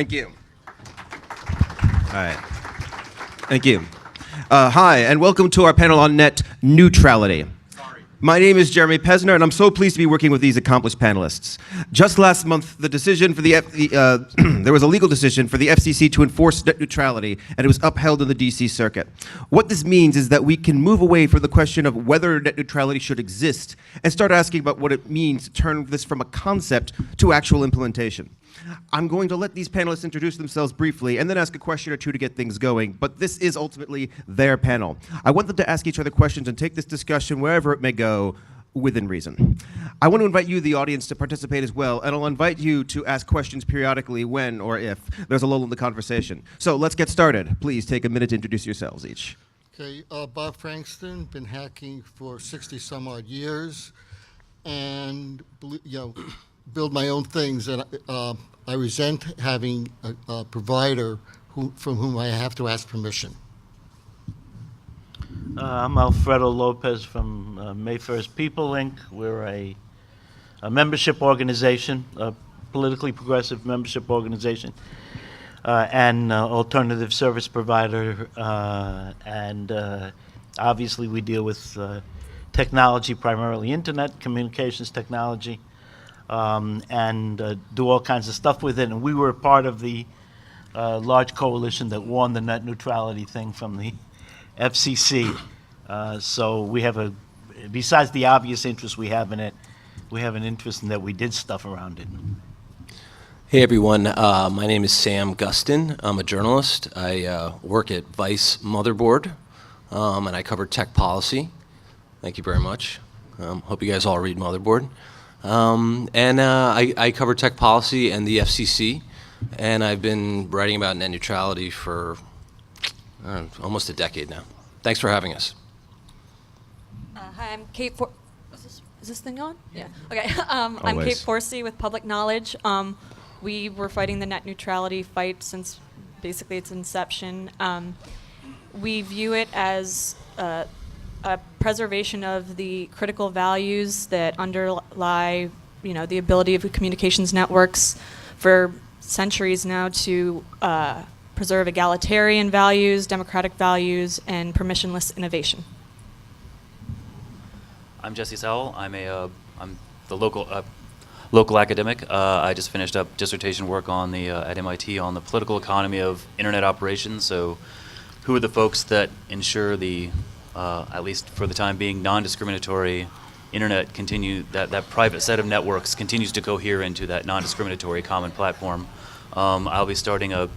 Thank you. All right. Thank you. Hi, and welcome to our panel on net neutrality. My name is Jeremy Pesner, and I'm so pleased to be working with these accomplished panelists. Just last month, there was a legal decision for the FCC to enforce net neutrality, and it was upheld in the DC Circuit. What this means is that we can move away from the question of whether net neutrality should exist and start asking about what it means to turn this from a concept to actual implementation. I'm going to let these panelists introduce themselves briefly and then ask a question or two to get things going, but this is ultimately their panel. I want them to ask each other questions and take this discussion wherever it may go within reason. I want to invite you, the audience, to participate as well, and I'll invite you to ask questions periodically when or if there's a lull in the conversation. So let's get started. Please take a minute to introduce yourselves each. Okay, Bob Frankston, been hacking for 60 some odd years, and build my own things, and I resent having a provider from whom I have to ask permission. I'm Alfredo Lopez from May 1st People Inc. We're a membership organization, a politically progressive membership organization, and alternative service provider, and obviously we deal with technology, primarily internet communications technology, and do all kinds of stuff with it. And we were part of the large coalition that won the net neutrality thing from the FCC. So we have besides the obvious interest we have in it, we have an interest in that we did stuff around it. Hey everyone, my name is Sam Gustin. I'm a journalist. I work at Vice Motherboard, and I cover tech policy. Thank you very much. Hope you guys all read Motherboard. I cover tech policy and the FCC, and I've been writing about net neutrality for almost a decade now. Thanks for having us. Hi, I'm Kate. Is this thing on? Yeah. Okay. I'm Kate Forsey with Public Knowledge. We were fighting the net neutrality fight since basically its inception. We view it as a preservation of the critical values that underlie, the ability of communications networks for centuries now to preserve egalitarian values, democratic values, and permissionless innovation. I'm Jesse Sowell. I'm the local academic. I just finished up dissertation work on at MIT on the political economy of internet operations. So, who are the folks that ensure the at least for the time being, non-discriminatory internet that private set of networks continues to cohere into that non-discriminatory common platform. I'll be starting a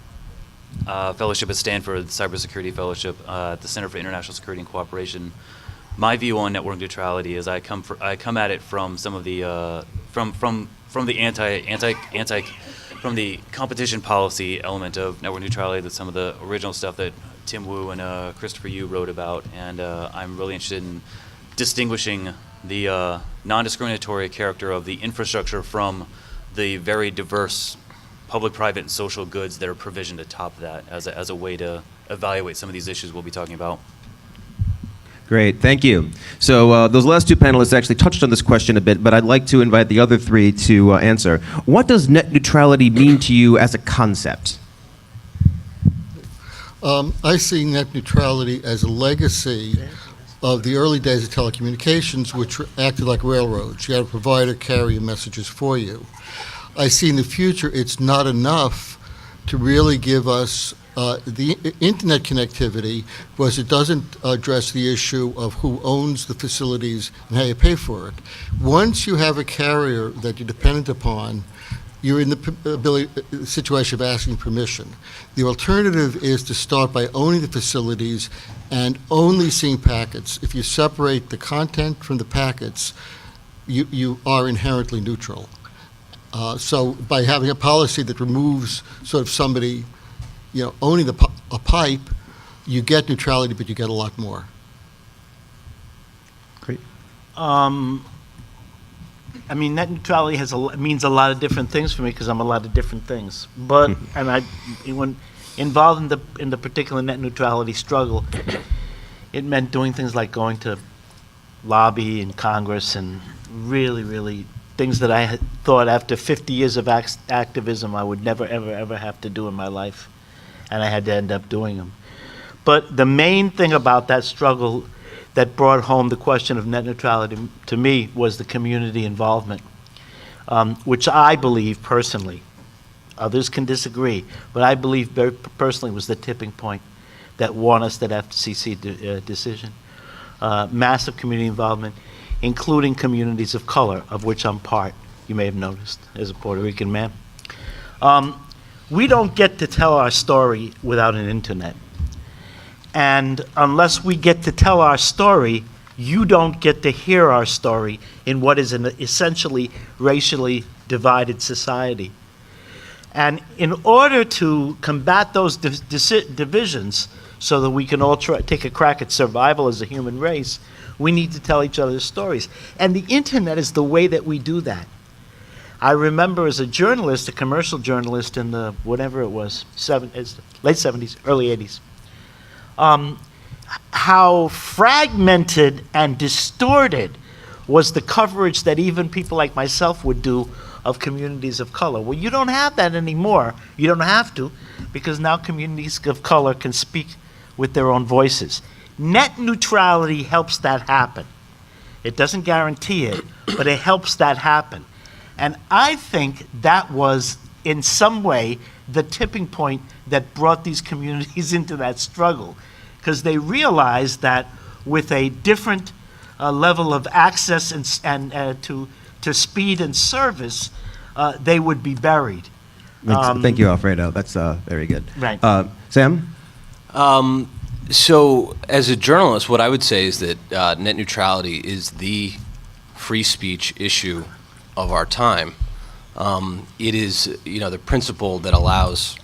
fellowship at Stanford, the Cybersecurity Fellowship at the Center for International Security and Cooperation. My view on network neutrality is I come at it from some of the from the competition policy element of network neutrality. That's some of the original stuff that Tim Wu and Christopher Yu wrote about, and I'm really interested in distinguishing the non-discriminatory character of the infrastructure from the very diverse public, private, and social goods that are provisioned atop that as a way to evaluate some of these issues we'll be talking about. Great, thank you. So those last two panelists actually touched on this question a bit, but I'd like to invite the other three to answer. What does net neutrality mean to you as a concept? I see net neutrality as a legacy of the early days of telecommunications, which acted like railroads. You had a provider carry your messages for you. I see in the future it's not enough to really give us the internet connectivity, because it doesn't address the issue of who owns the facilities and how you pay for it. Once you have a carrier that you're dependent upon, you're in the situation of asking permission. The alternative is to start by owning the facilities and only seeing packets. If you separate the content from the packets, you are inherently neutral. So by having a policy that removes sort of somebody, owning a pipe, you get neutrality, but you get a lot more. Great. I mean, net neutrality means a lot of different things for me because I'm a lot of different things. But when involved in the particular net neutrality struggle, it meant doing things like going to lobby in Congress and really things that I had thought after 50 years of activism I would never, ever, ever have to do in my life, and I had to end up doing them. But the main thing about that struggle that brought home the question of net neutrality to me was the community involvement, which I believe personally, others can disagree, but I believe very personally was the tipping point that won us that FCC decision. Massive community involvement, including communities of color, of which I'm part, you may have noticed, as a Puerto Rican man. We don't get to tell our story without an internet. And unless we get to tell our story, you don't get to hear our story in what is an essentially racially divided society. And in order to combat those divisions so that we can all take a crack at survival as a human race, we need to tell each other's stories. And the internet is the way that we do that. I remember as a journalist, a commercial journalist in the, whatever it was, late 70s, early 80s, how fragmented and distorted was the coverage that even people like myself would do of communities of color. Well, you don't have that anymore. You don't have to, because now communities of color can speak with their own voices. Net neutrality helps that happen. It doesn't guarantee it, but it helps that happen. And I think that was, in some way, the tipping point that brought these communities into that struggle, because they realized that with a different level of access and to speed and service, they would be buried. Thank you, Alfredo. That's very good. Right. Sam? So, as a journalist, what I would say is that net neutrality is the free speech issue of our time. It is, the principle that allows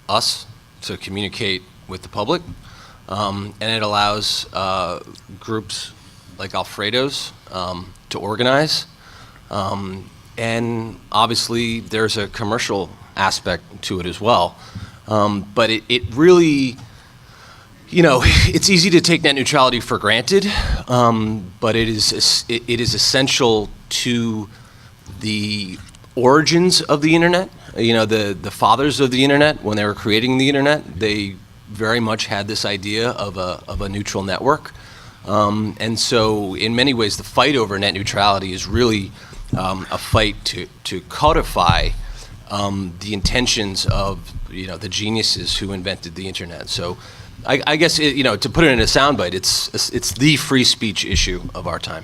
us to communicate with the public, and it allows groups like Alfredo's to organize. And obviously, there's a commercial aspect to it as well. But it really, it's easy to take net neutrality for granted, but it is essential to the origins of the internet. The fathers of the internet, when they were creating the internet, they very much had this idea of a neutral network. And so in many ways, the fight over net neutrality is really a fight to codify the intentions of the geniuses who invented the internet. So I guess to put it in a soundbite, it's the free speech issue of our time.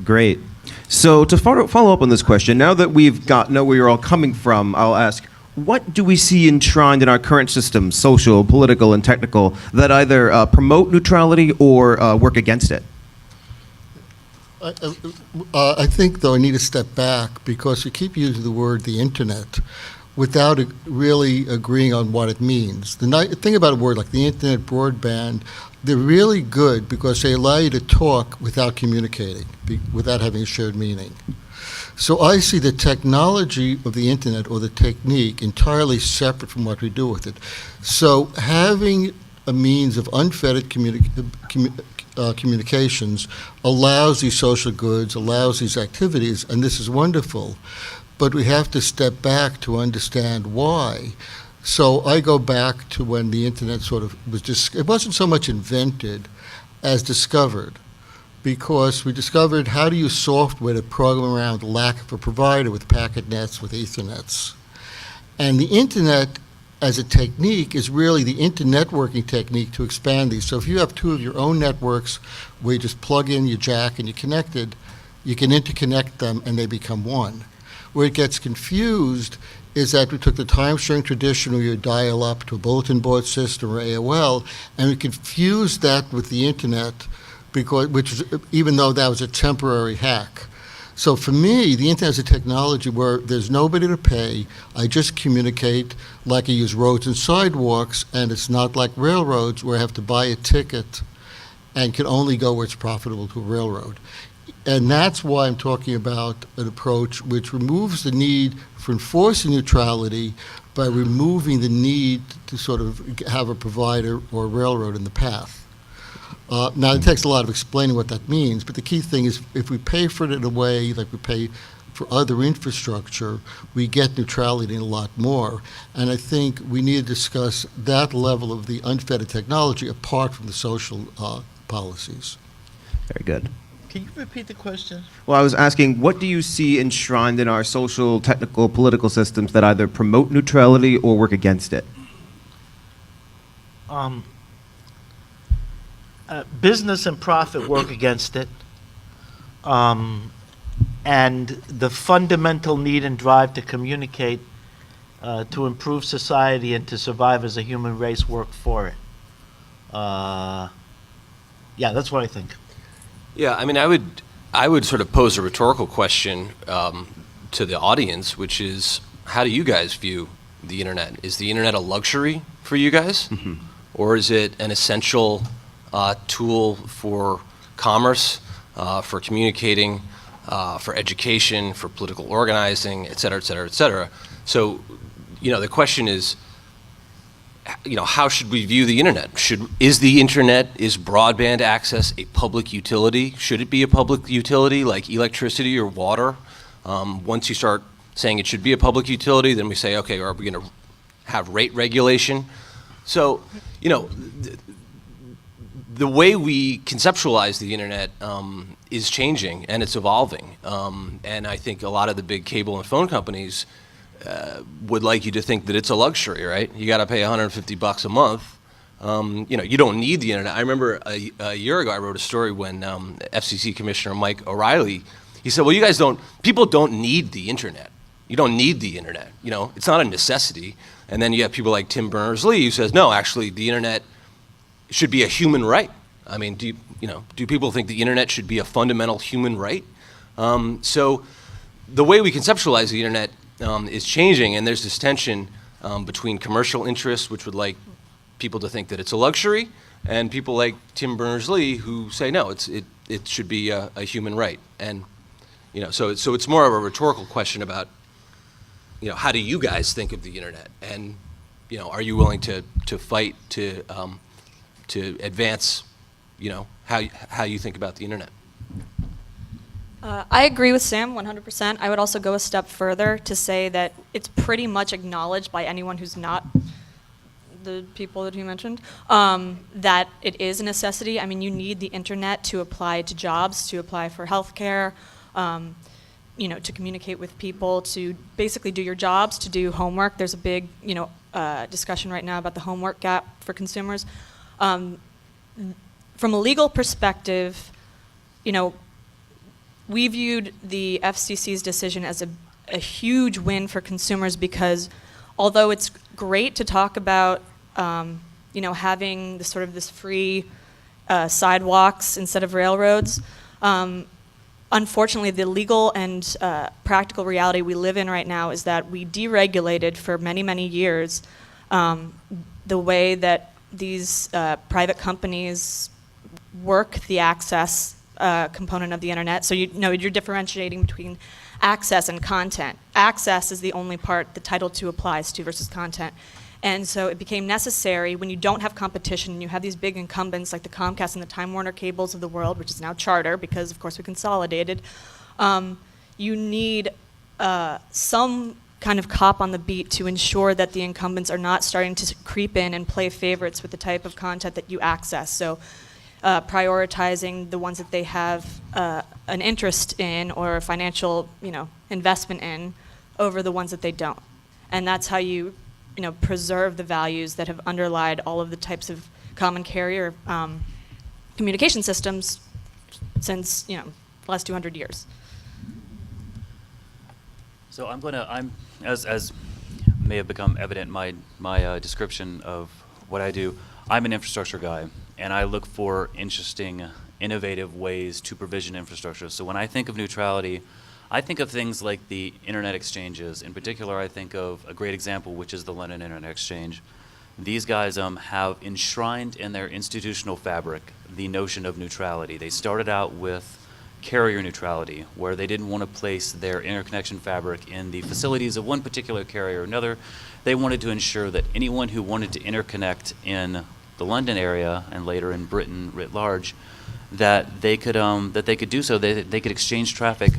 Great. So to follow up on this question, now that we've know where you're all coming from, I'll ask, what do we see enshrined in our current system, social, political, and technical, that either promote neutrality or work against it? I think, though, I need to step back because we keep using the word the internet without really agreeing on what it means. The thing about a word like the internet, broadband, they're really good because they allow you to talk without communicating, without having a shared meaning. So I see the technology of the internet or the technique entirely separate from what we do with it. So having a means of unfettered communications allows these social goods, allows these activities, and this is wonderful. But we have to step back to understand why. So I go back to when the internet sort of was just, it wasn't so much invented as discovered, because we discovered how to use software to program around the lack of a provider with packet nets, with Ethernets. And the internet as a technique is really the internetworking technique to expand these. So if you have two of your own networks where you just plug in your jack and you're connected, you can interconnect them and they become one. Where it gets confused is that we took the time-sharing tradition where you dial up to a bulletin board system or AOL, and we confused that with the internet, even though that was a temporary hack. So for me, the internet is a technology where there's nobody to pay. I just communicate like I use roads and sidewalks, and it's not like railroads where I have to buy a ticket and can only go where it's profitable to a railroad. And that's why I'm talking about an approach which removes the need for enforcing neutrality by removing the need to sort of have a provider or a railroad in the path. Now, it takes a lot of explaining what that means, but the key thing is if we pay for it in a way like we pay for other infrastructure, we get neutrality in a lot more. And I think we need to discuss that level of the unfettered technology apart from the social policies. Very good. Can you repeat the question? Well, I was asking, what do you see enshrined in our social, technical, political systems that either promote neutrality or work against it? Business and profit work against it. And the fundamental need and drive to communicate, to improve society and to survive as a human race work for it. Yeah, that's what I think. Yeah, I mean, I would sort of pose a rhetorical question to the audience, which is, how do you guys view the internet? Is the internet a luxury for you guys, or is it an essential tool for commerce, for communicating, for education, for political organizing, et cetera, et cetera, et cetera? So, the question is, how should we view the internet? Is broadband access a public utility? Should it be a public utility like electricity or water? Once you start saying it should be a public utility, then we say, okay, are we going to have rate regulation? So, the way we conceptualize the internet is changing and it's evolving. And I think a lot of the big cable and phone companies would like you to think that it's a luxury, right? You got to pay $150 a month. You don't need the internet. I remember a year ago I wrote a story when FCC Commissioner Mike O'Reilly, he said, well, people don't need the internet. You don't need the internet. It's not a necessity. And then you have people like Tim Berners-Lee who says, no, actually the internet should be a human right. I mean, do people think the internet should be a fundamental human right? So the way we conceptualize the internet is changing, and there's this tension between commercial interests, which would like people to think that it's a luxury, and people like Tim Berners-Lee who say no, it should be a human right. And so it's more of a rhetorical question about how do you guys think of the internet, and are you willing to fight to advance how you think about the internet? I agree with Sam 100%. I would also go a step further to say that it's pretty much acknowledged by anyone who's not the people that he mentioned, that it is a necessity. I mean, you need the internet to apply to jobs, to apply for healthcare, to communicate with people, to basically do your jobs, to do homework. There's a big, discussion right now about the homework gap for consumers. From a legal perspective, we viewed the FCC's decision as a huge win for consumers because although it's great to talk about, having this free sidewalks instead of railroads, unfortunately the legal and practical reality we live in right now is that we deregulated for many, many years the way that these private companies work the access component of the internet. So you're differentiating between access and content. Access is the only part that Title II applies to versus content. And so it became necessary when you don't have competition and you have these big incumbents like the Comcast and the Time Warner cables of the world, which is now Charter because of course we consolidated, you need some kind of cop on the beat to ensure that the incumbents are not starting to creep in and play favorites with the type of content that you access. So prioritizing the ones that they have an interest in or a financial, investment in over the ones that they don't. And that's how you, preserve the values that have underlied all of the types of common carrier communication systems since, the last 200 years. So as may have become evident, my description of what I do, I'm an infrastructure guy, and I look for interesting, innovative ways to provision infrastructure. So when I think of neutrality, I think of things like the internet exchanges. In particular, I think of a great example, which is the London Internet Exchange. These guys have enshrined in their institutional fabric the notion of neutrality. They started out with carrier neutrality, where they didn't want to place their interconnection fabric in the facilities of one particular carrier or another. They wanted to ensure that anyone who wanted to interconnect in the London area and later in Britain writ large, that they could do so. They could exchange traffic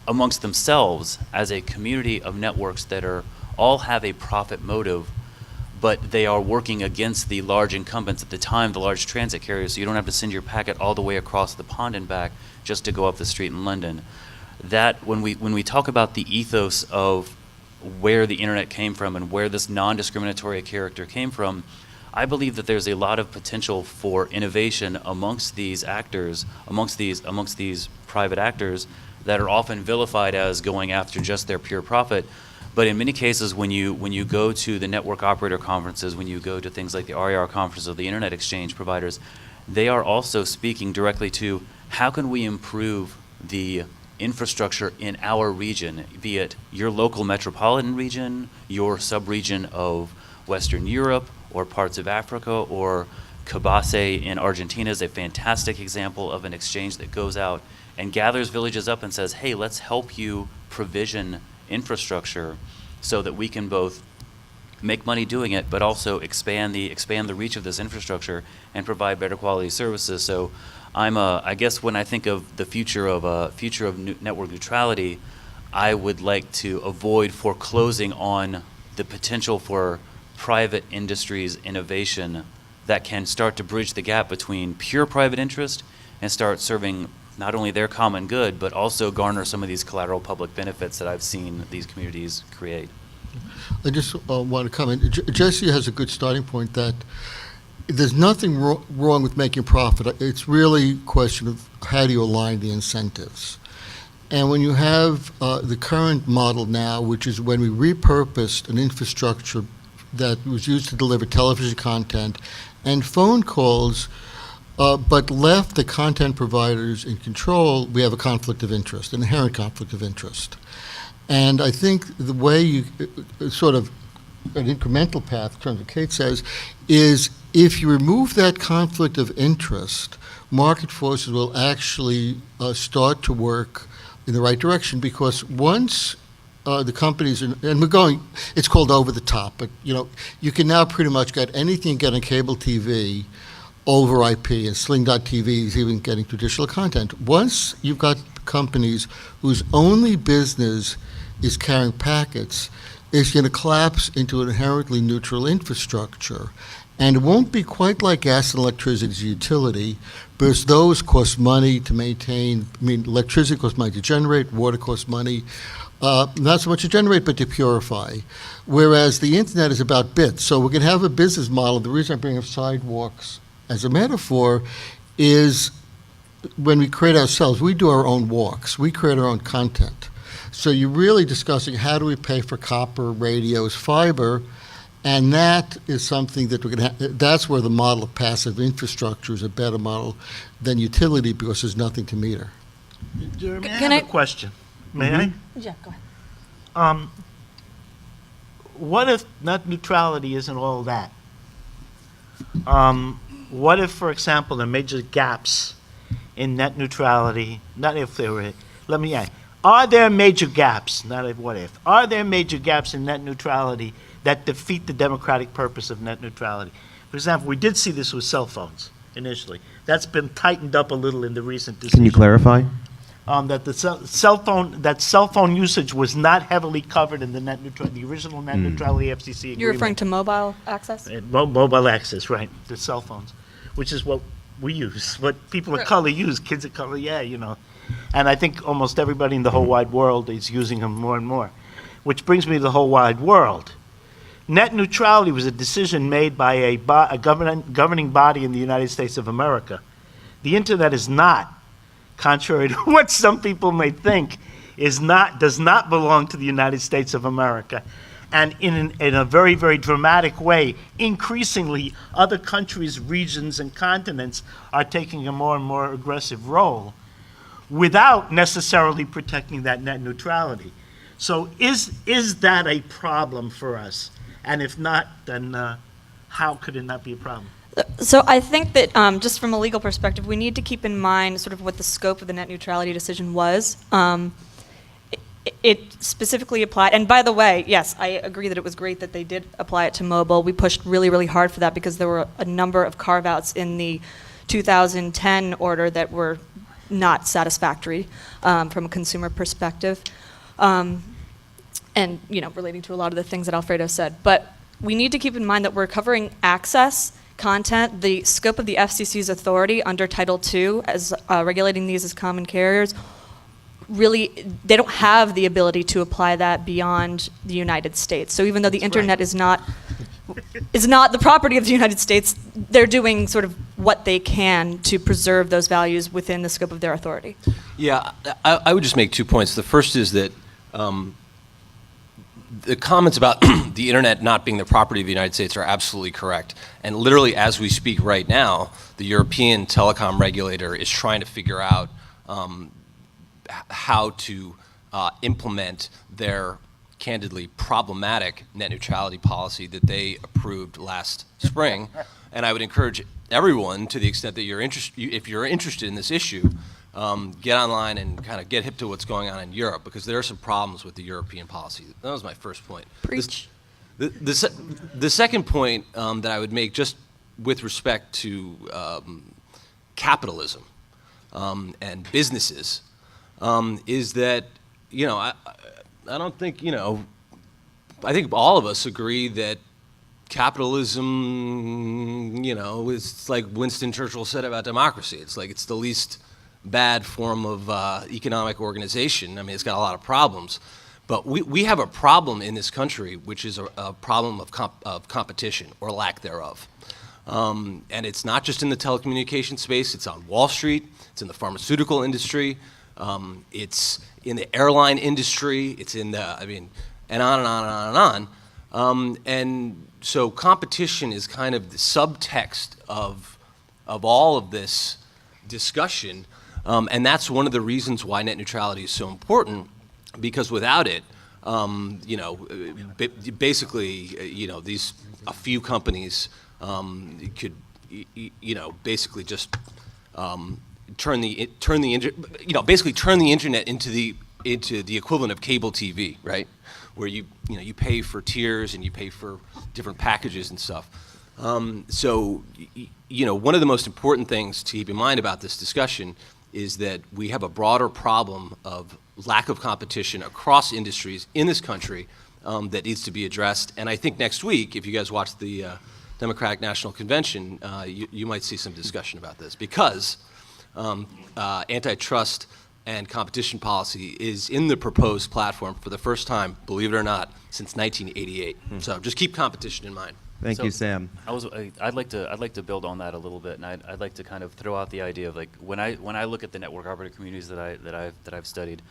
amongst themselves as a community of networks that are all have a profit motive, but they are working against the large incumbents at the time, the large transit carriers, so you don't have to send your packet all the way across the pond and back just to go up the street in London. That when we talk about the ethos of where the internet came from and where this non-discriminatory character came from, I believe that there's a lot of potential for innovation amongst these actors, amongst these private actors that are often vilified as going after just their pure profit. But in many cases, when you go to the network operator conferences, when you go to things like the RER conference of the internet exchange providers, they are also speaking directly to how can we improve the infrastructure in our region, be it your local metropolitan region, your sub-region of Western Europe, or parts of Africa, or Cabase in Argentina is a fantastic example of an exchange that goes out and gathers villages up and says, hey, let's help you provision infrastructure so that we can both make money doing it, but also expand the reach of this infrastructure and provide better quality services. So I guess when I think of the future of network neutrality, I would like to avoid foreclosing on the potential for private industry's innovation that can start to bridge the gap between pure private interest and start serving not only their common good, but also garner some of these collateral public benefits that I've seen these communities create. I just want to comment. Jesse has a good starting point that there's nothing wrong with making profit. It's really a question of how do you align the incentives. And when you have the current model now, which is when we repurposed an infrastructure that was used to deliver television content and phone calls, but left the content providers in control, we have a conflict of interest, an inherent conflict of interest. And I think the way you sort of an incremental path, in terms of Kate says, is if you remove that conflict of interest, market forces will actually start to work in the right direction, because once the companies, and we're going, it's called over the top, but you can now pretty much get anything getting cable TV over IP, and Sling.TV is even getting traditional content. Once you've got companies whose only business is carrying packets, it's going to collapse into an inherently neutral infrastructure. And it won't be quite like gas and electricity as a utility, because those cost money to maintain. I mean, electricity costs money to generate, water costs money, not so much to generate, but to purify. Whereas the internet is about bits. So we're going to have a business model. The reason I bring up sidewalks as a metaphor is when we create ourselves, we do our own walks. We create our own content. So you're really discussing how do we pay for copper, radios, fiber, and that is something that we're going to that's where the model of passive infrastructure is a better model than utility, because there's nothing to meter. Jeremy, I have a question. May I? Yeah, go ahead. What if net neutrality isn't all that? What if, for example, there are major gaps in net neutrality, not if there were, let me ask, are there major gaps, not if, what if, are there major gaps in net neutrality that defeat the democratic purpose of net neutrality? For example, we did see this with cell phones initially. That's been tightened up a little in the recent decision. Can you clarify? That the cell phone usage was not heavily covered in the original net neutrality FCC agreement. You're referring to mobile access? Mobile access, right? The cell phones, which is what we use, what people of color use. Kids of color, and I think almost everybody in the whole wide world is using them more and more. Which brings me to the whole wide world. Net neutrality was a decision made by a governing body in the United States of America. The internet is not, contrary to what some people may think, does not belong to the United States of America. And in a very, very dramatic way, increasingly, other countries, regions, and continents are taking a more and more aggressive role without necessarily protecting that net neutrality. So is that a problem for us? And if not, then how could it not be a problem? So I think that just from a legal perspective, we need to keep in mind sort of what the scope of the net neutrality decision was. it specifically applied, and by the way, yes, I agree that it was great that they did apply it to mobile. We pushed really, really hard for that because there were a number of carve-outs in the 2010 order that were not satisfactory from a consumer perspective, and relating to a lot of the things that Alfredo said. But we need to keep in mind that we're covering access, content, the scope of the FCC's authority under Title II as regulating these as common carriers. Really, they don't have the ability to apply that beyond the United States. So even though the internet is not the property of the United States, they're doing sort of what they can to preserve those values within the scope of their authority. Yeah, I would just make 2 points. The first is that the comments about the internet not being the property of the United States are absolutely correct. And literally, as we speak right now, the European telecom regulator is trying to figure out how to implement their candidly problematic net neutrality policy that they approved last spring. And I would encourage everyone, to the extent that if you're interested in this issue, get online and kind of get hip to what's going on in Europe, because there are some problems with the European policy. That was my first point. Preach. The second point that I would make, just with respect to capitalism and businesses, is that, I don't think, I think all of us agree that capitalism, is like Winston Churchill said about democracy. It's like it's the least bad form of economic organization. I mean, it's got a lot of problems. But we have a problem in this country, which is a problem of competition, or lack thereof. And it's not just in the telecommunications space. It's on Wall Street. It's in the pharmaceutical industry. It's in the airline industry. It's in the, and on and on and on and on. And so competition is kind of the subtext of all of this discussion. And that's one of the reasons why net neutrality is so important, because without it, basically, a few companies could, basically just turn the internet into the equivalent of cable TV, right? Where you pay for tiers and you pay for different packages and stuff. So one of the most important things to keep in mind about this discussion is that we have a broader problem of lack of competition across industries in this country that needs to be addressed. And I think next week, if you guys watch the Democratic National Convention, you might see some discussion about this, because antitrust and competition policy is in the proposed platform for the first time, believe it or not, since 1988. So just keep competition in mind. Thank you, Sam. I'd like to build on that a little bit, and I'd like to kind of throw out the idea of, like, when I look at the network operator communities that I've studied,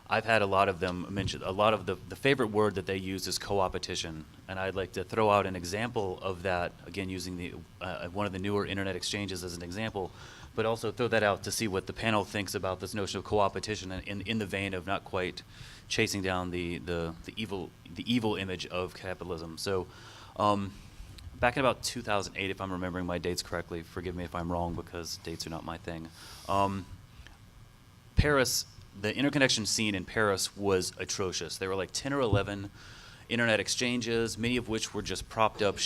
I've had a lot of them mention, a lot of the favorite word that they use is co-opetition, and I'd like to throw out an example of that, again using the one of the newer internet exchanges as an example, but also throw that out to see what the panel thinks about this notion of co-opetition in the vein of not quite chasing down the evil image of capitalism. So back in about 2008, if I'm remembering my dates correctly, forgive me if I'm wrong because dates are not my thing, Paris, the interconnection scene in Paris was atrocious. There were like 10 or 11 internet exchanges, many of which were just propped up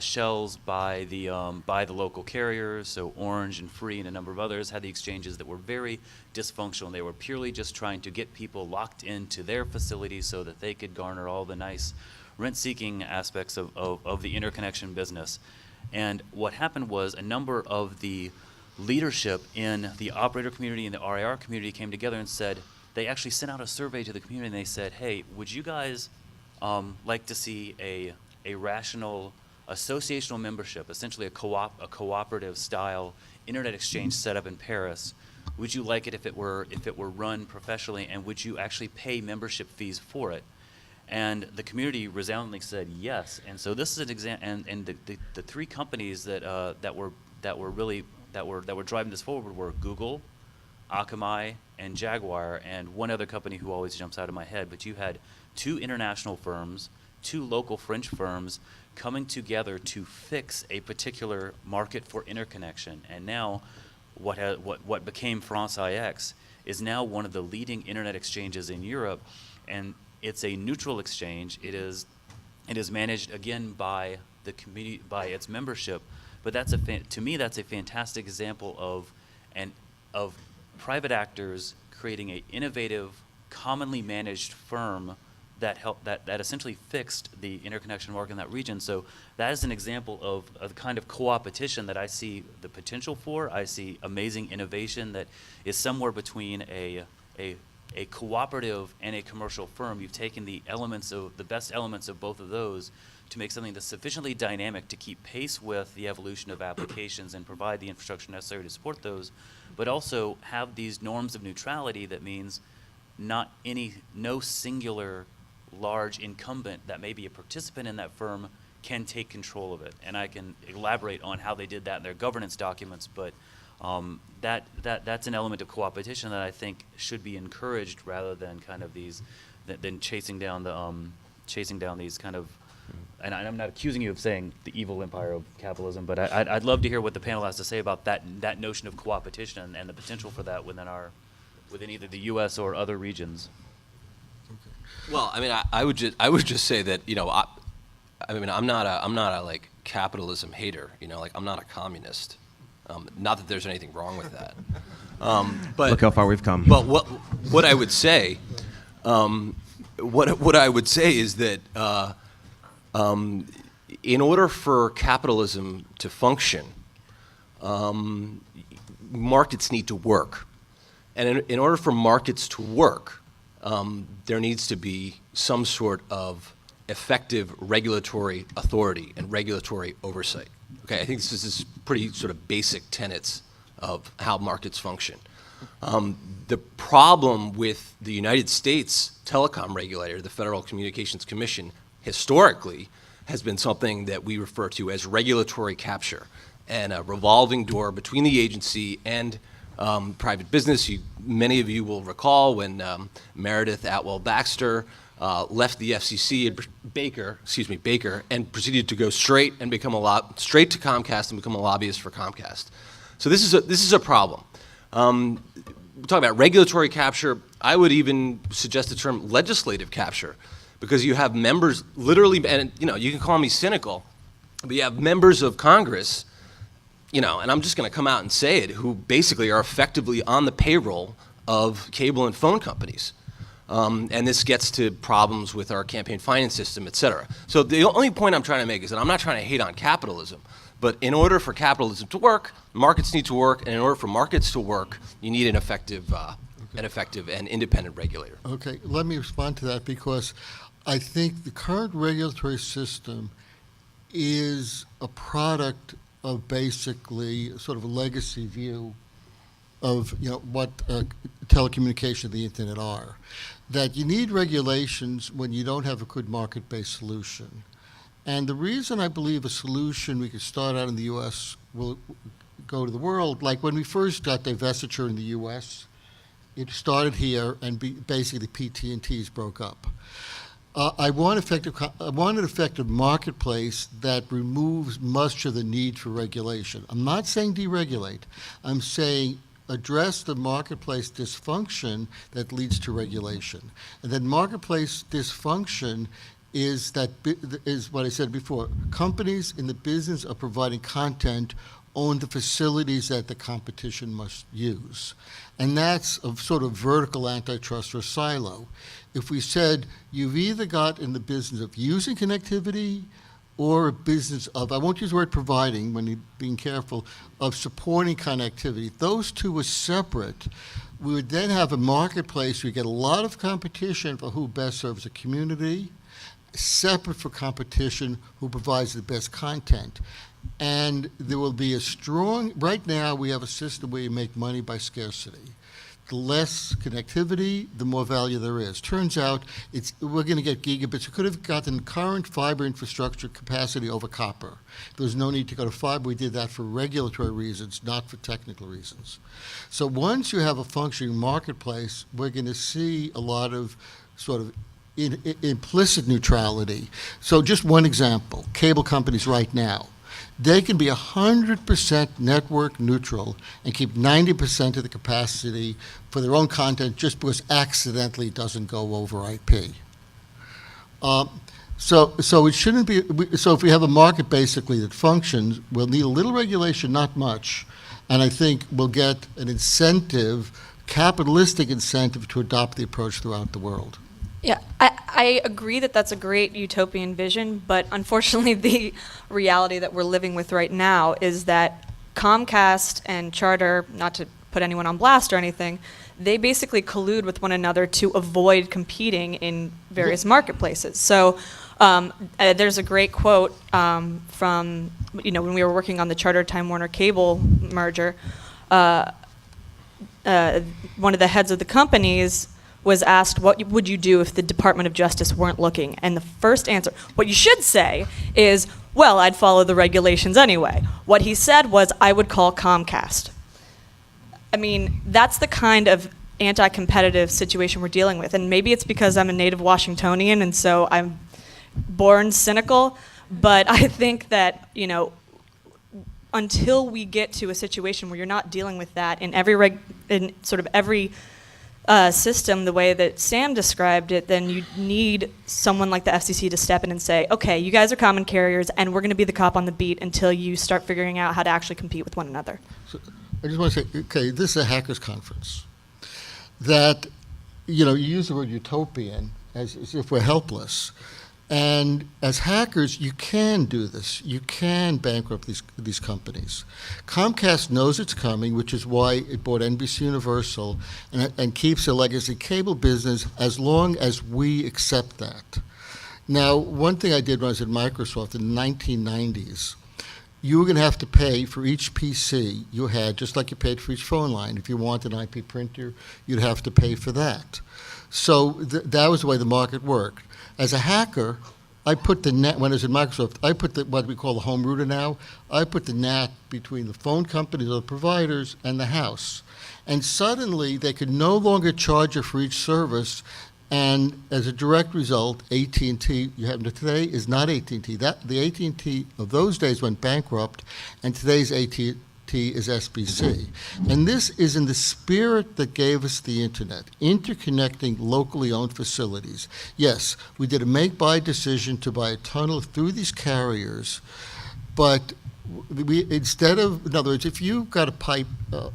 shells by the local carriers. So Orange and Free and a number of others had the exchanges that were very dysfunctional. They were purely just trying to get people locked into their facilities so that they could garner all the nice rent-seeking aspects of the interconnection business. And what happened was a number of the leadership in the operator community and the RIR community came together and said, they actually sent out a survey to the community and they said, hey, would you guys like to see a rational associational membership, essentially a cooperative style internet exchange set up in Paris? Would you like it if it were run professionally, and would you actually pay membership fees for it? And the community resoundingly said yes. And so this is an example. And the three companies that were driving this forward were Google, Akamai, and Jaguar, and one other company who always jumps out of my head. But you had two international firms, two local French firms coming together to fix a particular market for interconnection. And now what became France IX is now one of the leading internet exchanges in Europe, and it's a neutral exchange. It is managed again by the community, by its membership. But to me, that's a fantastic example of private actors creating an innovative, commonly managed firm that essentially fixed the interconnection market in that region. So that is an example of the kind of co-opetition that I see the potential for. I see amazing innovation that is somewhere between a cooperative and a commercial firm. You've taken the best elements of both of those to make something that's sufficiently dynamic to keep pace with the evolution of applications and provide the infrastructure necessary to support those, but also have these norms of neutrality that means no singular large incumbent that may be a participant in that firm can take control of it. And I can elaborate on how they did that in their governance documents, but that's an element of co-opetition that I think should be encouraged rather than kind of than chasing down these kind of, and I'm not accusing you of saying the evil empire of capitalism, but I'd love to hear what the panel has to say about that notion of co-opetition and the potential for that within either the U.S. or other regions. Well, I mean, I would just say that, you know, I'm not a like capitalism hater, you know, like I'm not a communist. Not that there's anything wrong with that. But Look how far we've come. But what I would say, what I would say is that in order for capitalism to function, markets need to work, and in order for markets to work, there needs to be some sort of effective regulatory authority and regulatory oversight. Okay, I think this is pretty sort of basic tenets of how markets function. The problem with the United States telecom regulator, the Federal Communications Commission, historically has been something that we refer to as regulatory capture and a revolving door between the agency and private business. Many of you will recall when Meredith Atwell Baxter left the FCC and Baker, and proceeded to go straight to Comcast and become a lobbyist for Comcast. So this is a problem. We talk about regulatory capture. I would even suggest the term legislative capture, because you have members literally, and you know, you can call me cynical, but you have members of Congress, you know, and I'm just going to come out and say it, who basically are effectively on the payroll of cable and phone companies. And this gets to problems with our campaign finance system, et cetera. So the only point I'm trying to make is that I'm not trying to hate on capitalism, but in order for capitalism to work, markets need to work, and in order for markets to work, you need an effective and independent regulator. Okay, let me respond to that, because I think the current regulatory system is a product of basically sort of a legacy view of, you know, what telecommunication and the internet are. That you need regulations when you don't have a good market-based solution. And the reason I believe a solution we could start out in the U.S. will go to the world, like when we first got divestiture in the U.S., it started here, and basically PT&Ts broke up. I want an effective marketplace that removes much of the need for regulation. I'm not saying deregulate. I'm saying address the marketplace dysfunction that leads to regulation. And then marketplace dysfunction is what I said before. Companies in the business of providing content own the facilities that the competition must use. And that's a sort of vertical antitrust or silo. If we said you've either got in the business of using connectivity or a business of, I won't use the word providing when you're being careful, of supporting connectivity, those two are separate. We would then have a marketplace where you get a lot of competition for who best serves the community, separate for competition who provides the best content. And there will be a strong, right now we have a system where you make money by scarcity. The less connectivity, the more value there is. Turns out we're going to get gigabits. We could have gotten current fiber infrastructure capacity over copper. There was no need to go to fiber. We did that for regulatory reasons, not for technical reasons. So once you have a functioning marketplace, we're going to see a lot of sort of implicit neutrality. So just one example, cable companies right now. They can be 100% network neutral and keep 90% of the capacity for their own content just because accidentally it doesn't go over IP. So it shouldn't be, so if we have a market basically that functions, we'll need a little regulation, not much, and I think we'll get an incentive, capitalistic incentive to adopt the approach throughout the world. Yeah, I agree that that's a great utopian vision, but unfortunately the reality that we're living with right now is that Comcast and Charter, not to put anyone on blast or anything, they basically collude with one another to avoid competing in various marketplaces. So there's a great quote from, when we were working on the Charter Time Warner Cable merger, one of the heads of the companies was asked, what would you do if the Department of Justice weren't looking? And the first answer, what you should say is, well, I'd follow the regulations anyway. What he said was, I would call Comcast. I mean, that's the kind of anti-competitive situation we're dealing with. And maybe it's because I'm a native Washingtonian and so I'm born cynical, but I think that, until we get to a situation where you're not dealing with that in every system the way that Sam described it, then you need someone like the FCC to step in and say, okay, you guys are common carriers and we're going to be the cop on the beat until you start figuring out how to actually compete with one another. So I just want to say, okay, this is a hackers conference. That, you use the word utopian as if we're helpless. And as hackers, you can do this. You can bankrupt these companies. Comcast knows it's coming, which is why it bought NBC Universal and keeps a legacy cable business as long as we accept that. Now, one thing I did when I was at Microsoft in the 1990s, you were going to have to pay for each PC you had, just like you paid for each phone line. If you want an IP printer, you'd have to pay for that. So that was the way the market worked. As a hacker, I put the net, when I was at Microsoft, I put what we call the home router now, I put the NAT between the phone companies or the providers and the house. And suddenly, they could no longer charge you for each service, and as a direct result, AT&T, you have today, is not AT&T. The AT&T of those days went bankrupt, and today's AT&T is SBC. And this is in the spirit that gave us the internet, interconnecting locally owned facilities. Yes, we did a make-buy decision to buy a tunnel through these carriers, but instead of, in other words, if you've got a pipe,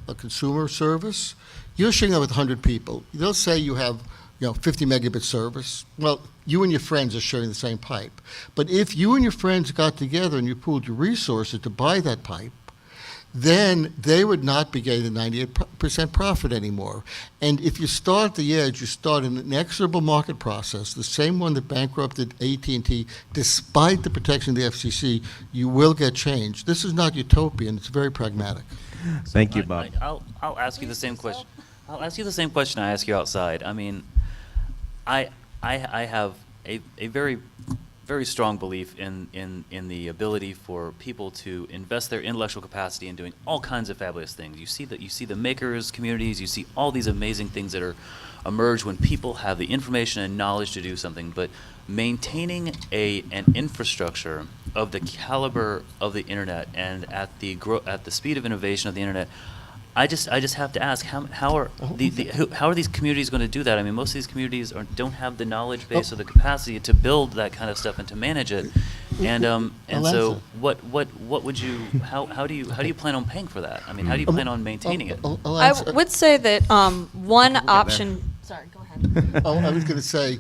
a consumer service, you're sharing that with 100 people. They'll say you have 50 megabit service. Well, you and your friends are sharing the same pipe. But if you and your friends got together and you pooled your resources to buy that pipe, then they would not be getting the 98% profit anymore. And if you start at the edge, you start an inexorable market process, the same one that bankrupted AT&T, despite the protection of the FCC, you will get change. This is not utopian, it's very pragmatic. Thank you, Bob. I'll ask you the same question. I'll ask you the same question I ask you outside. I mean, I have a very, very strong belief in the ability for people to invest their intellectual capacity in doing all kinds of fabulous things. You see the makers communities, you see all these amazing things that are emerge when people have the information and knowledge to do something. But maintaining an infrastructure of the caliber of the internet and at the speed of innovation of the internet, I just have to ask, how are these communities going to do that? I mean, most of these communities don't have the knowledge base or the capacity to build that kind of stuff and to manage it. And so what would you how do you plan on paying for that? I mean, how do you plan on maintaining it? I would say that one option. Sorry, go ahead. I was going to say,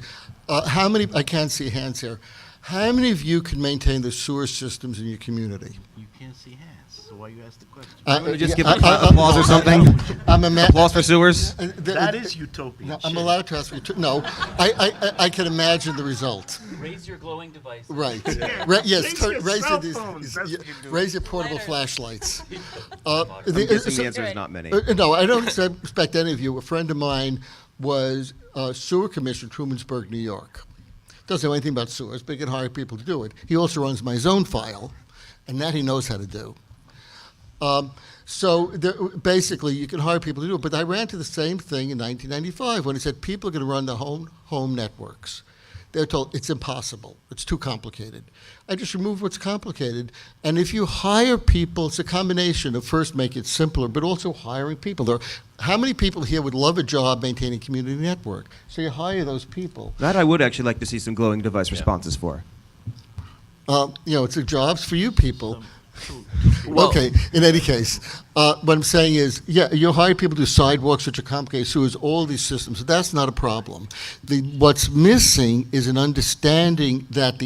how many? I can't see hands here. How many of you can maintain the sewer systems in your community? You can't see hands, so why you ask the question? Want to just give applause or something? Applause for sewers? That is utopian. No, I'm allowed to ask you. No, I can imagine the result. Raise your glowing device. Right. Yes. Raise your portable flashlights. I'm guessing the answer is not many. No, I don't expect any of you. A friend of mine was sewer commissioner in Trumansburg, New York. Doesn't know anything about sewers, but he can hire people to do it. He also runs my zone file, and that he knows how to do. So basically, you can hire people to do it. But I ran into the same thing in 1995 when he said people are going to run their home networks. they're told it's impossible. It's too complicated. I just remove what's complicated. And if you hire people, it's a combination of first making it simpler, but also hiring people. How many people here would love a job maintaining community network? So you hire those people. That I would actually like to see some glowing device responses for. It's a jobs for you people. Well- Okay, in any case, what I'm saying is, you hire people to do sidewalks, which are complicated, sewers, all these systems. That's not a problem. What's missing is an understanding that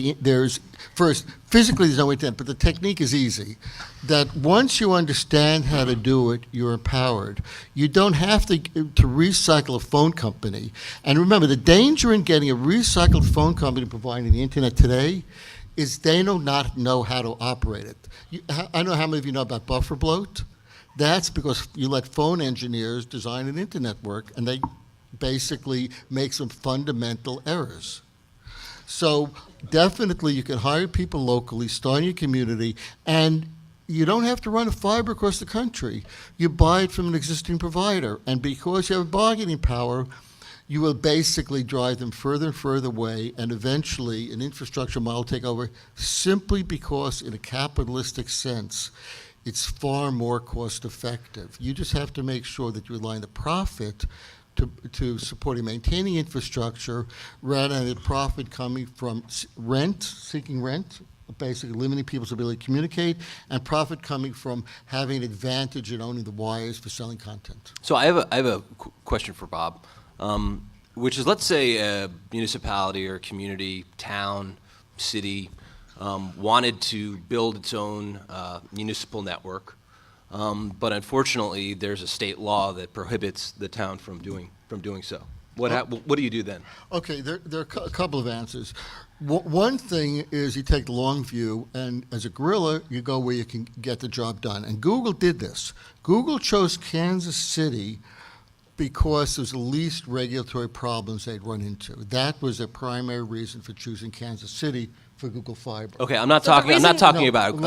first, physically there's no intent, but the technique is easy. That once you understand how to do it, you're empowered. You don't have to recycle a phone company. And remember, the danger in getting a recycled phone company providing the internet today is they do not know how to operate it. I know how many of you know about buffer bloat. That's because you let phone engineers design an internet network, and they basically make some fundamental errors. So definitely you can hire people locally, start in your community, and you don't have to run a fiber across the country. You buy it from an existing provider, and because you have bargaining power, you will basically drive them further and further away, and eventually an infrastructure model will take over, simply because in a capitalistic sense, it's far more cost effective. You just have to make sure that you align the profit to supporting maintaining infrastructure, rather than the profit coming from seeking rent, basically limiting people's ability to communicate, and profit coming from having an advantage in owning the wires for selling content. So I have a question for Bob. Which is, let's say a municipality or a community, town, city, wanted to build its own municipal network, but unfortunately there's a state law that prohibits the town from doing so. What do you do then? Okay, there are a couple of answers. One thing is you take the long view, and as a guerrilla, you go where you can get the job done. And Google did this. Google chose Kansas City because there's the least regulatory problems they'd run into. That was their primary reason for choosing Kansas City for Google Fiber. Okay, I'm not So the talking. I'm not reason- talking No, about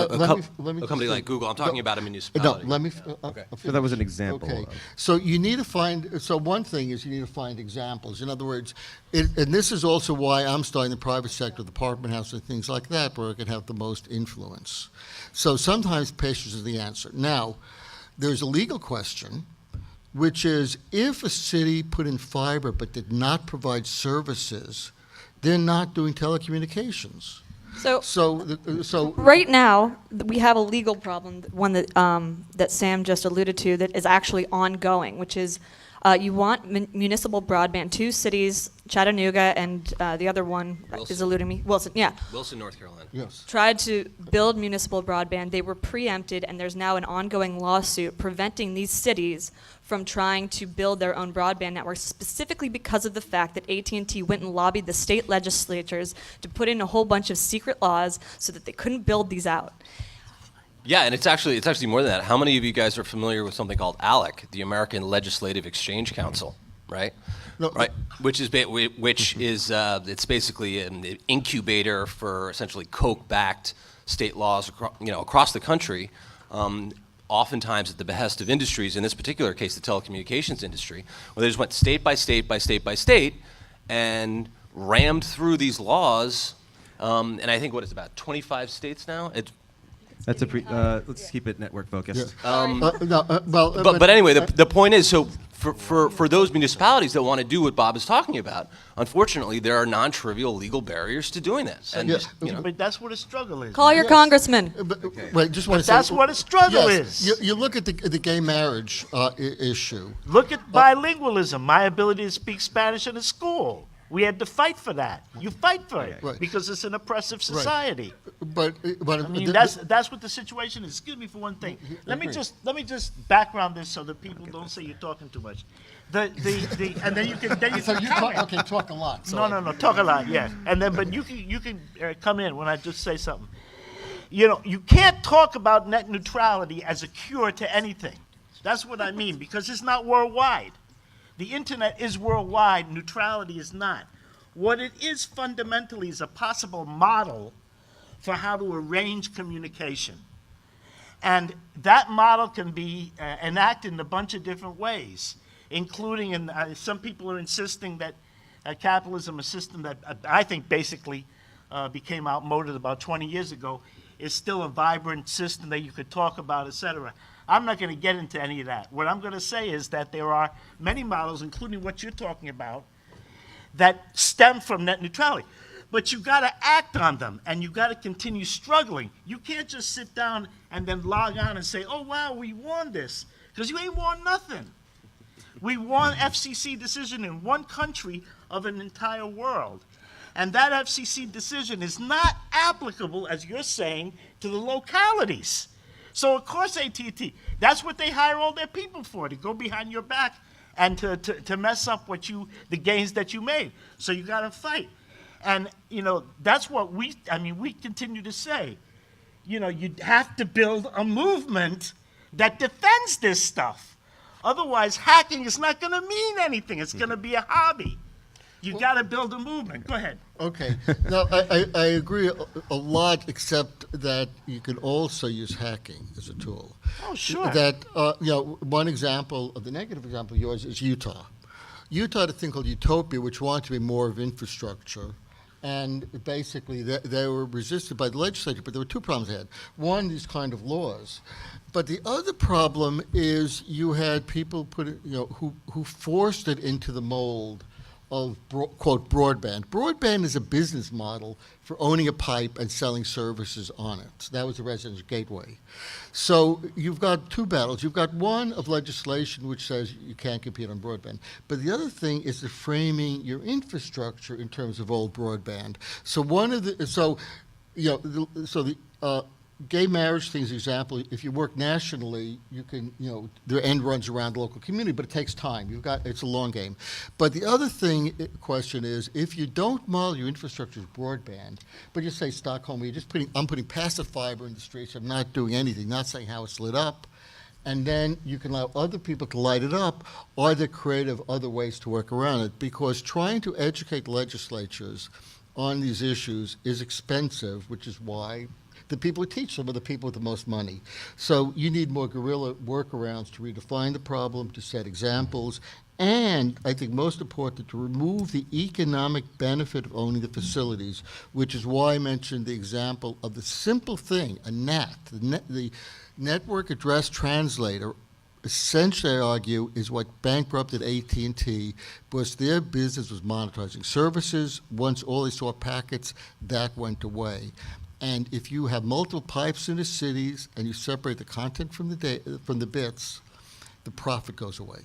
let me a company just- like Google. I'm talking no, about a No, municipality. let me. Okay. So that was an example. Okay, of- so you need to find. So one thing is you need to find examples. In other words, and this is also why I'm starting the private sector, the apartment house, and things like that, where I can have the most influence. So sometimes patience is the answer. Now, there's a legal question, which is if a city put in fiber but did not provide services, they're not doing telecommunications. So Right now, we have a legal problem, one that Sam just alluded to, that is actually ongoing, which is you want municipal broadband. Two cities, Chattanooga and the other one is Wilson. eluding me. Wilson, yeah. Wilson, North Carolina. yes. Tried to build municipal broadband. They were preempted, and there's now an ongoing lawsuit preventing these cities from trying to build their own broadband networks, specifically because of the fact that AT&T went and lobbied the state legislatures to put in a whole bunch of secret laws so that they couldn't build these out. Yeah, and it's actually more than that. How many of you guys are familiar with something called ALEC, the American Legislative Exchange Council, right? No. Right, which is it's basically an incubator for essentially Koch-backed state laws across the country. Oftentimes at the behest of industries, in this particular case, the telecommunications industry, where they just went state by state by state by state and rammed through these laws. And I think, about 25 states now? That's let's keep it network focused. But anyway, the point is, so for those municipalities that want to do what Bob is talking about, unfortunately, there are non-trivial legal barriers to doing that. And Yeah. But that's what a struggle is. Call your Yes. congressman. Wait, just want to say That's what a struggle yes, is. You look at the gay marriage issue. Look at bilingualism, my ability to speak Spanish in a school. We had to fight for that. You fight for it Right. because it's an oppressive society. But I mean, that's what the situation is. Excuse me for one thing. Let me just background this so that people don't say you're talking too much. And then you can so you comment. talk a lot. So No, talk a lot, yeah. And then, but you can come in when I just say something. You know, you can't talk about net neutrality as a cure to anything. That's what I mean, because it's not worldwide. The internet is worldwide, neutrality is not. What it is fundamentally is a possible model for how to arrange communication. And that model can be enacted in a bunch of different ways, including, and some people are insisting that capitalism, a system that I think basically became outmoded about 20 years ago, is still a vibrant system that you could talk about, et cetera. I'm not going to get into any of that. What I'm going to say is that there are many models, including what you're talking about, that stem from net neutrality. But you've got to act on them, and you've got to continue struggling. You can't just sit down and then log on and say, oh, wow, we won this, because you ain't won nothing. We won FCC decision in one country of an entire world. And that FCC decision is not applicable, as you're saying, to the localities. So, of course, AT&T, that's what they hire all their people for, to go behind your back and to mess up the gains that you made. So you got to fight. And, that's what we continue to say. You have to build a movement that defends this stuff. Otherwise, hacking is not going to mean anything. It's going to be a hobby. You got to build a movement. Go ahead. Okay. Now, I agree a lot, except that you can also use hacking as a tool. Oh, sure. That, one example of the negative example of yours is Utah. Utah had a thing called Utopia, which wanted to be more of infrastructure. And basically, they were resisted by the legislature, but there were two problems they had. One, these kind of laws. But the other problem is you had people who forced it into the mold of, quote, broadband. Broadband is a business model for owning a pipe and selling services on it. That was the residential gateway. So you've got two battles. You've got one of legislation which says you can't compete on broadband. But the other thing is the framing your infrastructure in terms of old broadband. So the gay marriage thing is an example. If you work nationally, you can, their end runs around the local community, but it takes time. It's a long game. But the other question is, if you don't model your infrastructure as broadband, but you say Stockholm, I'm putting passive fiber in the streets, I'm not doing anything, not saying how it's lit up, and then you can allow other people to light it up, are there creative other ways to work around it? Because trying to educate legislatures on these issues is expensive, which is why the people who teach them are the people with the most money. So you need more guerrilla workarounds to redefine the problem, to set examples, and I think most important, to remove the economic benefit of owning the facilities, which is why I mentioned the example of the simple thing, a NAT, the Network Address Translator. Essentially, I argue, is what bankrupted AT&T, because their business was monetizing services. Once all they saw packets, that went away. And if you have multiple pipes in the cities and you separate the content from the bits, the profit goes away.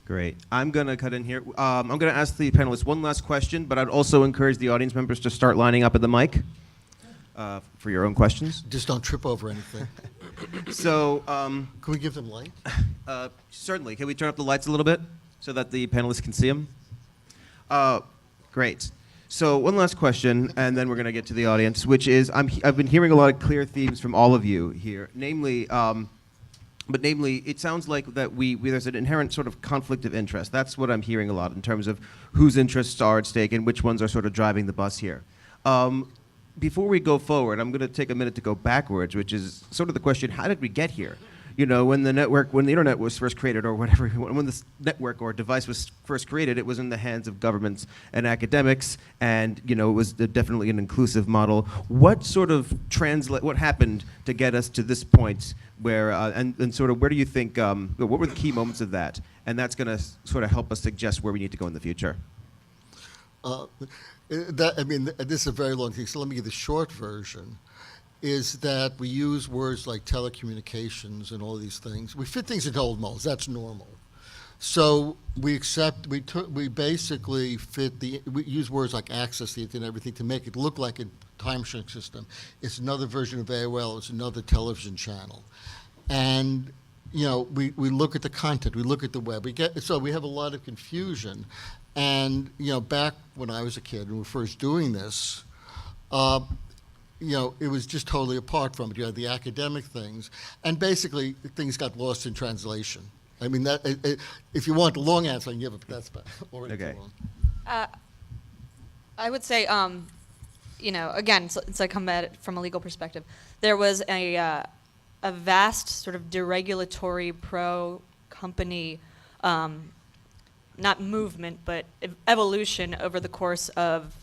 Great. I'm going to cut in here. I'm going to ask the panelists one last question, but I'd also encourage the audience members to start lining up at the mic for your own questions. Just don't trip over anything. So, can we give them light? Certainly. Can we turn up the lights a little bit so that the panelists can see them? Great. So one last question, and then we're going to get to the audience, which is I've been hearing a lot of clear themes from all of you here. Namely, it sounds like that there's an inherent sort of conflict of interest. That's what I'm hearing a lot in terms of whose interests are at stake and which ones are sort of driving the bus here. Before we go forward, I'm going to take a minute to go backwards, which is sort of the question: how did we get here? When the internet was first created, or whatever, when this network or device was first created, it was in the hands of governments and academics, and it was definitely an inclusive model. What what happened to get us to this point where, and sort of where do you think, what were the key moments of that? And that's going to sort of help us suggest where we need to go in the future. This is a very long thing, so let me give the short version. Is that we use words like telecommunications and all these things. We fit things into old molds. That's normal. So we basically we use words like access to the internet and everything to make it look like a time-sharing system. It's another version of AOL. It's another television channel. And, we look at the content. We look at the web. So we have a lot of confusion. And, back when I was a kid and we were first doing this, it was just totally apart from it. You had the academic things, and basically things got lost in translation. If you want the long answer, I can give it, but that's already too long. I would say, again, since I come at it from a legal perspective, there was a vast sort of deregulatory pro-company not movement, but evolution over the course of,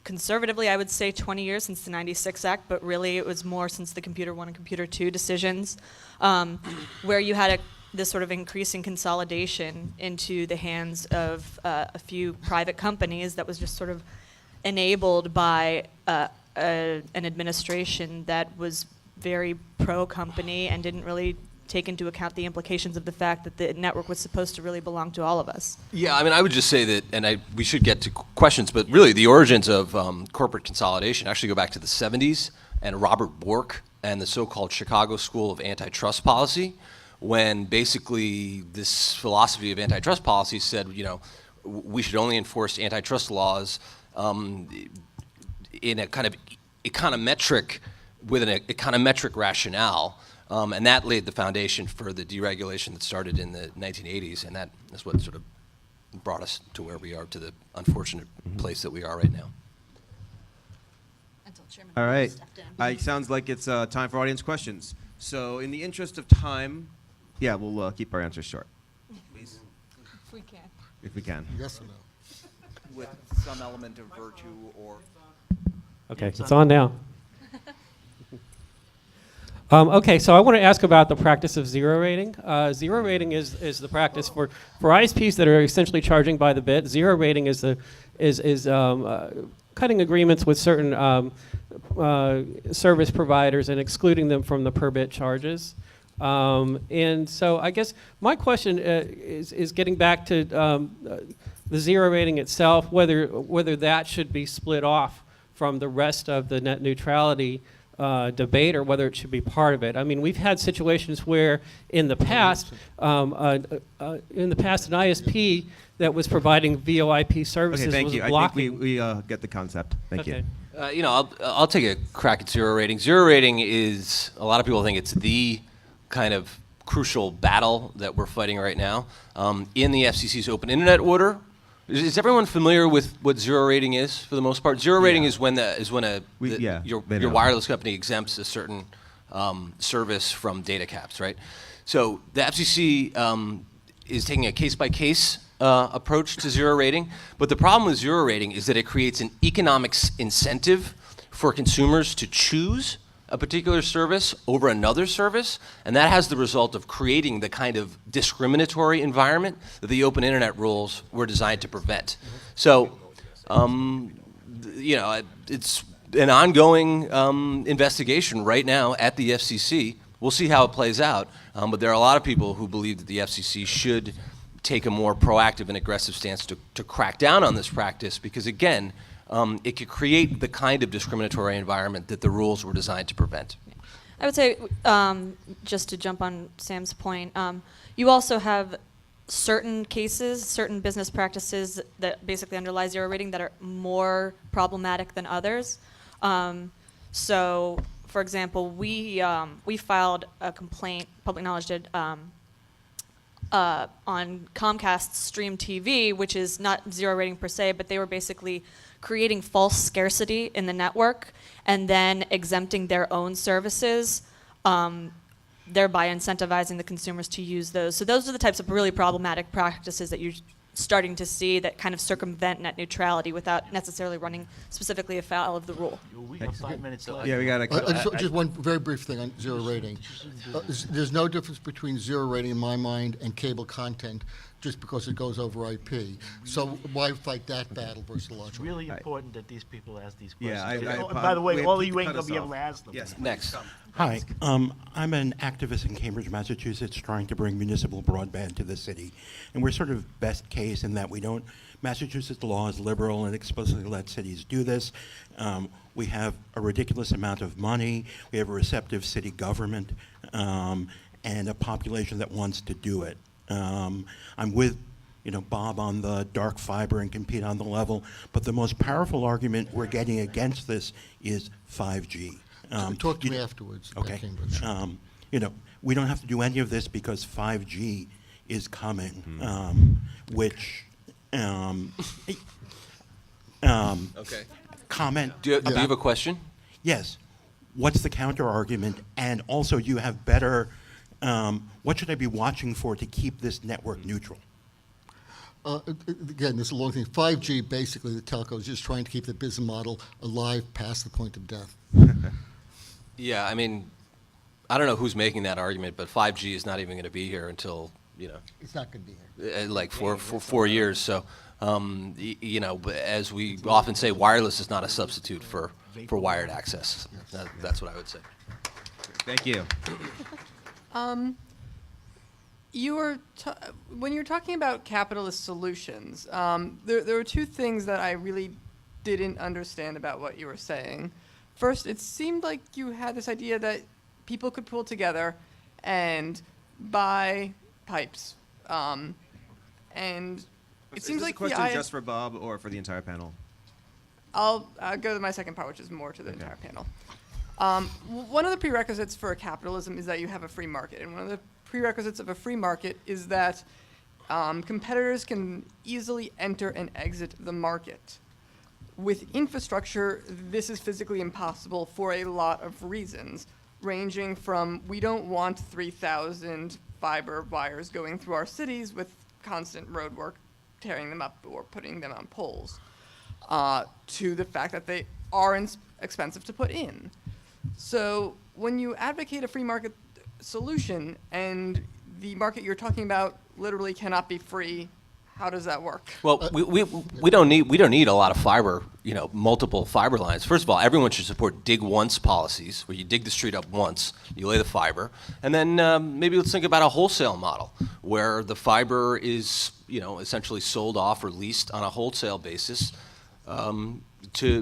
conservatively, I would say 20 years since the 96 Act, but really it was more since the Computer 1 and Computer 2 decisions, where you had this sort of increasing consolidation into the hands of a few private companies that was just sort of enabled by an administration that was very pro-company and didn't really take into account the implications of the fact that the network was supposed to really belong to all of us. Yeah, I mean, I would just say that, and we should get to questions, but really the origins of corporate consolidation actually go back to the 70s and Robert Bork and the so-called Chicago School of Antitrust Policy, when basically this philosophy of antitrust policy said, we should only enforce antitrust laws in a kind of econometric, with an econometric rationale. And that laid the foundation for the deregulation that started in the 1980s, and that is what sort of brought us to where we are, to the unfortunate place that we are right now. Until Chairman All right. stepped in. It sounds like it's time for audience questions. So in the interest of time, yeah, we'll keep our answers short, please, If we can. if we can. Yes or no? With some element of virtue or... Okay, it's on now. Okay, so I want to ask about the practice of zero rating. Zero rating is the practice for ISPs that are essentially charging by the bit. Zero rating is cutting agreements with certain service providers and excluding them from the per bit charges. And so I guess my question is getting back to the zero rating itself, whether that should be split off from the rest of the net neutrality debate, or whether it should be part of it. I mean, we've had situations where in the past, an ISP that was providing VoIP services Okay, thank was you. blocking. I think we get the concept. Thank you. I'll take a crack at zero rating. Zero rating is, a lot of people think it's the kind of crucial battle that we're fighting right now. In the FCC's open internet order, is everyone familiar with what zero rating is for the most part? Zero rating is when your wireless company exempts a certain service from data caps, right? So the FCC is taking a case-by-case approach to zero rating, but the problem with zero rating is that it creates an economic incentive for consumers to choose a particular service over another service, and that has the result of creating the kind of discriminatory environment that the open internet rules were designed to prevent. So, it's an ongoing investigation right now at the FCC. We'll see how it plays out, but there are a lot of people who believe that the FCC should take a more proactive and aggressive stance to crack down on this practice, because again, it could create the kind of discriminatory environment that the rules were designed to prevent. I would say, just to jump on Sam's point, you also have certain cases, certain business practices that basically underlie zero rating that are more problematic than others. So, for example, we filed a complaint, public knowledge did, on Comcast's Stream TV, which is not zero rating per se, but they were basically creating false scarcity in the network and then exempting their own services, thereby incentivizing the consumers to use those. So those are the types of really problematic practices that you're starting to see that kind of circumvent net neutrality without necessarily running specifically afoul of the rule. We got 5 minutes left. Yeah, we got Just one very brief thing on zero rating. There's no difference between zero rating in my mind and cable content just because it goes over IP. So why fight that battle versus the It's logical? really important that these people ask these Yeah, questions. I- By the way, we- all of you ain't cut gonna us be able off. to ask them. Yes. Next. Hi, I'm an activist in Cambridge, Massachusetts, trying to bring municipal broadband to the city. And we're sort of best case in that Massachusetts law is liberal and explicitly lets cities do this. We have a ridiculous amount of money. We have a receptive city government and a population that wants to do it. I'm with Bob on the dark fiber and compete on the level, but the most powerful argument we're getting against this is 5G. Talk to me afterwards about Okay. Cambridge. We don't have to do any of this because 5G is coming, which Okay. comment. Do you have a question? Yes. What's the counter argument? And also, you have better. What should I be watching for to keep this network neutral? Again, this is a long thing. 5G, basically, the telco is just trying to keep the business model alive past the point of death. Yeah, I mean, I don't know who's making that argument, but 5G is not even going to be here until, It's not going to be here. like 4 years. So, but as we often say, wireless is not a substitute for wired access. That's what I would say. Thank you. When you're talking about capitalist solutions, there were two things that I really didn't understand about what you were saying. First, it seemed like you had this idea that people could pull together and buy pipes, and it seems like a question just for Bob or for the entire panel? I'll go to my second part, which is more to the entire panel. One of the prerequisites for capitalism is that you have a free market, and one of the prerequisites of a free market is that competitors can easily enter and exit the market. With infrastructure, this is physically impossible for a lot of reasons, ranging from we don't want 3,000 fiber wires going through our cities with constant road work, tearing them up or putting them on poles, to the fact that they are expensive to put in. So when you advocate a free market solution and the market you're talking about literally cannot be free, how does that work? Well, we don't need a lot of fiber, multiple fiber lines. First of all, everyone should support dig once policies, where you dig the street up once, you lay the fiber, and then maybe let's think about a wholesale model where the fiber is, essentially sold off or leased on a wholesale basis to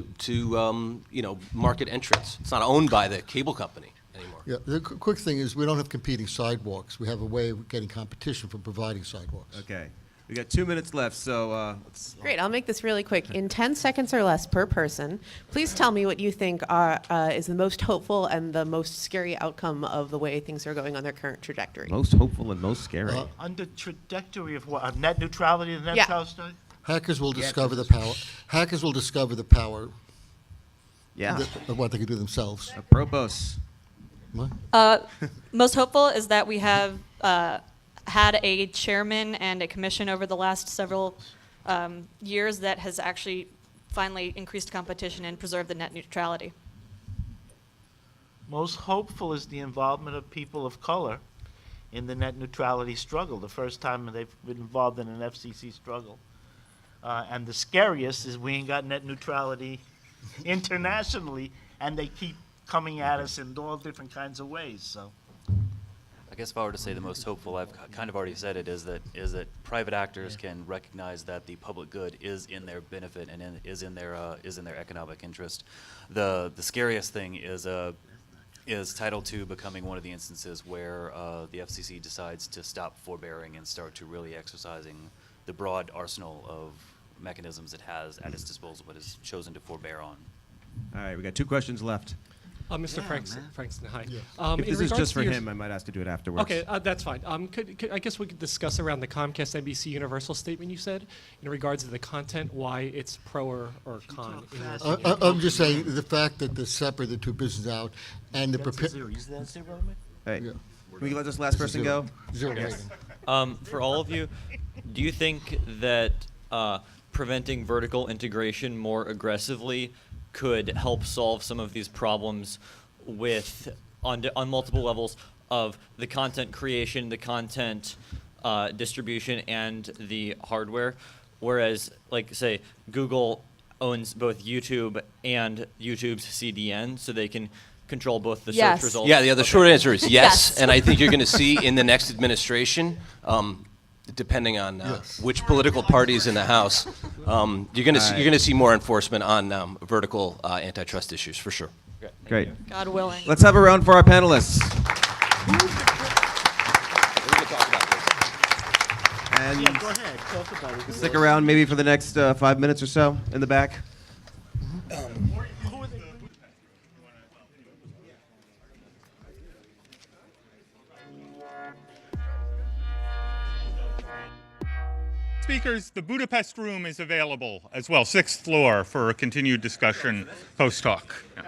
market entrants. It's not owned by the cable company anymore. Yeah, the quick thing is we don't have competing sidewalks. We have a way of getting competition for providing sidewalks. Okay. We got 2 minutes left, so let's. Great, I'll make this really quick. In 10 seconds or less per person, please tell me what you think is the most hopeful and the most scary outcome of the way things are going on their current trajectory. Most hopeful and most scary. On the trajectory of what? Of net neutrality and net Yeah. neutrality? Hackers will discover the power. Hackers will discover the power Yeah. of what they can do themselves. Apropos. What? Most hopeful is that we have had a chairman and a commission over the last several years that has actually finally increased competition and preserved the net neutrality. Most hopeful is the involvement of people of color in the net neutrality struggle, the first time they've been involved in an FCC struggle. And the scariest is we ain't got net neutrality internationally, and they keep coming at us in all different kinds of ways. So, I guess if I were to say the most hopeful, I've kind of already said it, is that private actors can recognize that the public good is in their benefit and is in their economic interest. The scariest thing is Title II becoming one of the instances where the FCC decides to stop forbearing and start to really exercising the broad arsenal of mechanisms it has at its disposal, but has chosen to forbear on. All right, we got 2 questions left. Mr. Frankston, hi. If this is just for him, I might ask to do it afterwards. Okay, that's fine. I guess we could discuss around the Comcast NBC Universal statement you said in regards to the content, why it's pro or con. In your opinion. I'm just saying the fact that they're separate, the two businesses out, and the Hey, Yeah. can we let this last person go? Zero Yes. rating. For all of you, do you think that preventing vertical integration more aggressively could help solve some of these problems with on multiple levels of the content creation, the content distribution, and the hardware? Whereas, like, say, Google owns both YouTube and YouTube's CDN, so they can control both the Yes. search results. Yeah, the short answer is yes, Yes. and I think you're going to see in the next administration, depending on which political parties in the House, you're going to see more enforcement on vertical antitrust issues for sure. Great. God willing. Let's have a round for our panelists. And Go ahead, talk about it. stick around maybe for the next 5 minutes or so in the back. Speakers, the Budapest room is available as well, 6th floor, for a continued discussion post-talk. Yeah.